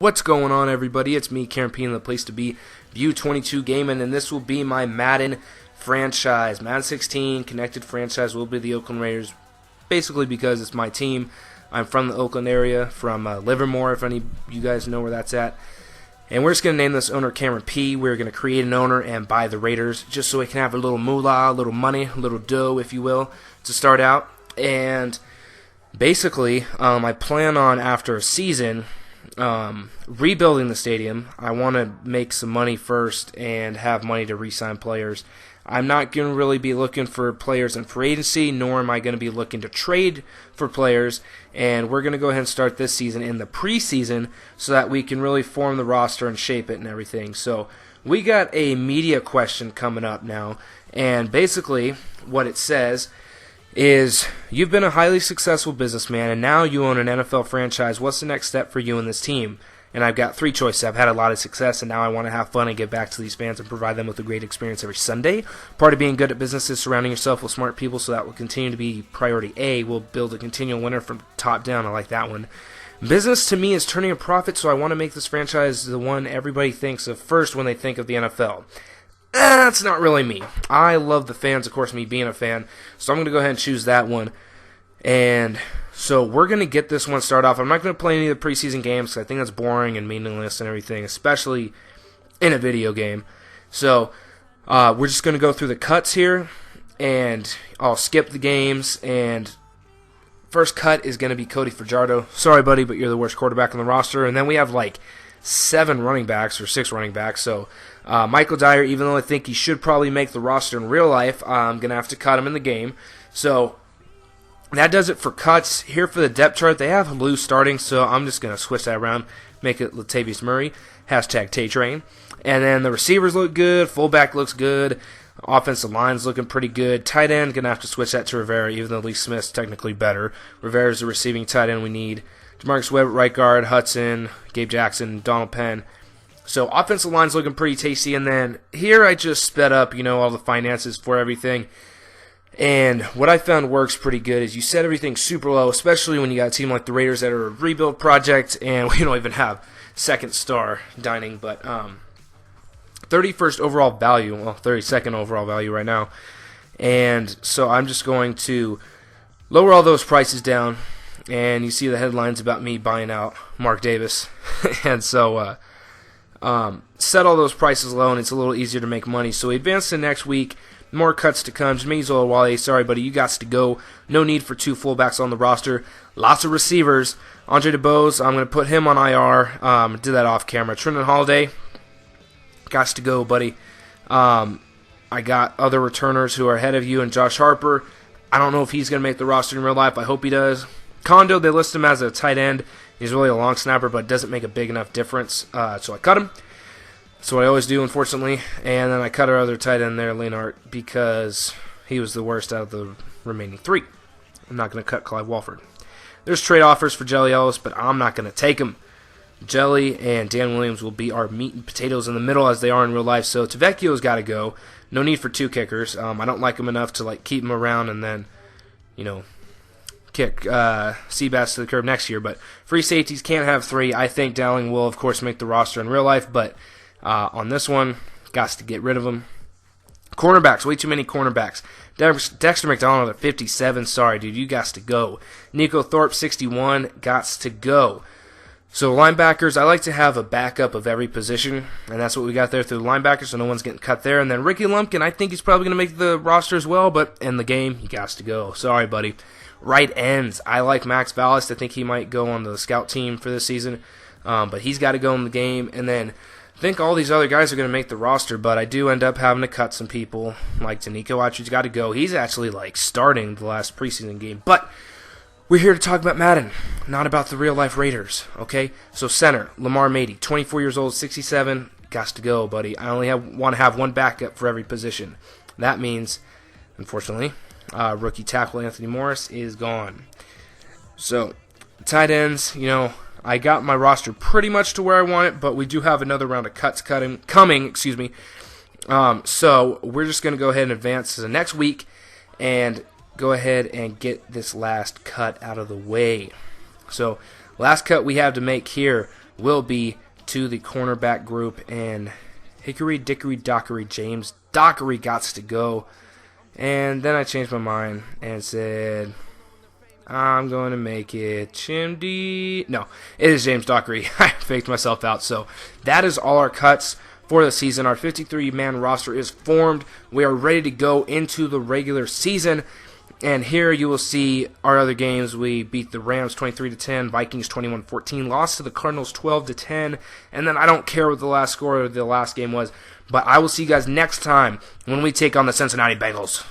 What's going on, everybody? It's me, Karen P, the place to be, View 22 Gaming, and this will be my Madden franchise. Madden 16 connected franchise will be the Oakland Raiders, basically because it's my team. I'm from the Oakland area, from Livermore, if any of you guys know where that's at. And we're just going to name this owner Cameron P. We're going to create an owner and buy the Raiders, just so we can have a little moolah, a little money, a little dough, if you will, to start out. And basically, I plan on, after a season, rebuilding the stadium. I want to make some money first and have money to re-sign players. I'm not going to really be looking for players in free agency, nor am I going to be looking to trade for players. And we're going to go ahead and start this season in the preseason so that we can really form the roster and shape it and everything. So we got a media question coming up now, and basically what it says is, you've been a highly successful businessman and now you own an NFL franchise. What's the next step for you and this team? And I've got three choices. I've had a lot of success, and now I want to have fun and give back to these fans and provide them with a great experience every Sunday. Part of being good at business is surrounding yourself with smart people, so that will continue to be priority A. We'll build a continual winner from top down. I like that one. Business to me is turning a profit, so I want to make this franchise the one everybody thinks of first when they think of the NFL. That's not really me. I love the fans, of course, me being a fan, so I'm going to go ahead and choose that one. And so we're going to get this one started off. I'm not going to play any of the preseason games because I think that's boring and meaningless and everything, especially in a video game. So we're just going to go through the cuts here, and I'll skip the games. And first cut is going to be Cody Fajardo. Sorry, buddy, but you're the worst quarterback on the roster. And then we have like 7 running backs or 6 running backs. So Michael Dyer, even though I think he should probably make the roster in real life, I'm going to have to cut him in the game. So that does it for cuts. Here for the depth chart, they have Lou starting, so I'm just going to switch that around, make it Latavius Murray, hashtag Tay-Train. And then the receivers look good, fullback looks good, offensive line's looking pretty good. Tight end, going to have to switch that to Rivera, even though Lee Smith's technically better. Rivera's the receiving tight end we need. DeMarcus Webb at right guard, Hudson, Gabe Jackson, Donald Penn. So offensive line's looking pretty tasty. And then here I just sped up, all the finances for everything. And what I found works pretty good is you set everything super low, especially when you got a team like the Raiders that are a rebuild project, and we don't even have second star dining, but 31st overall value, well, 32nd overall value right now. And so I'm just going to lower all those prices down, and you see the headlines about me buying out Mark Davis. And so set all those prices low, and it's a little easier to make money. So we advance to next week. More cuts to come. Jameis Olawale, sorry, buddy, you got to go. No need for 2 fullbacks on the roster. Lots of receivers. Andre DeBose, I'm going to put him on IR. Did that off camera. Trenton Holiday, got to go, buddy. I got other returners who are ahead of you, and Josh Harper. I don't know if he's going to make the roster in real life. I hope he does. Kondo, they list him as a tight end. He's really a long snapper, but doesn't make a big enough difference, so I cut him. That's what I always do, unfortunately. And then I cut our other tight end there, Leonard, because he was the worst out of the remaining 3. I'm not going to cut Clive Walford. There's trade offers for Jelly Ellis, but I'm not going to take them. Jelly and Dan Williams will be our meat and potatoes in the middle as they are in real life. So Tavecchio's got to go. No need for 2 kickers. I don't like him enough to keep him around and then, kick Seabass to the curb next year. But free safeties can't have 3. I think Dowling will, of course, make the roster in real life, but on this one, got to get rid of them. Cornerbacks, way too many cornerbacks. Dexter McDonald at 57, sorry, dude, you got to go. Nico Thorpe, 61, got to go. So linebackers, I like to have a backup of every position, and that's what we got there through the linebackers, so no one's getting cut there. And then Ricky Lumpkin, I think he's probably going to make the roster as well, but in the game, he got to go. Sorry, buddy. Right ends, I like Max Ballast. I think he might go on the scout team for this season, but he's got to go in the game. And then I think all these other guys are going to make the roster, but I do end up having to cut some people, like Danico Autry's got to go. He's actually starting the last preseason game. But we're here to talk about Madden, not about the real-life Raiders, okay? So center, Lamar Mady, 24 years old, 67, got to go, buddy. I only want to have one backup for every position. That means, unfortunately, rookie tackle Anthony Morris is gone. So tight ends, I got my roster pretty much to where I want it, but we do have another round of cuts coming. So we're just going to go ahead and advance to the next week and go ahead and get this last cut out of the way. So last cut we have to make here will be to the cornerback group, and Hickory Dickory Dockery James Dockery gots to go. And then I changed my mind and said, I'm going to make it Chimdy. No, it is James Dockery. I faked myself out. So that is all our cuts for the season. Our 53-man roster is formed. We are ready to go into the regular season. And here you will see our other games. We beat the Rams 23-10, Vikings 21-14, lost to the Cardinals 12-10, and then I don't care what the last score of the last game was, but I will see you guys next time when we take on the Cincinnati Bengals.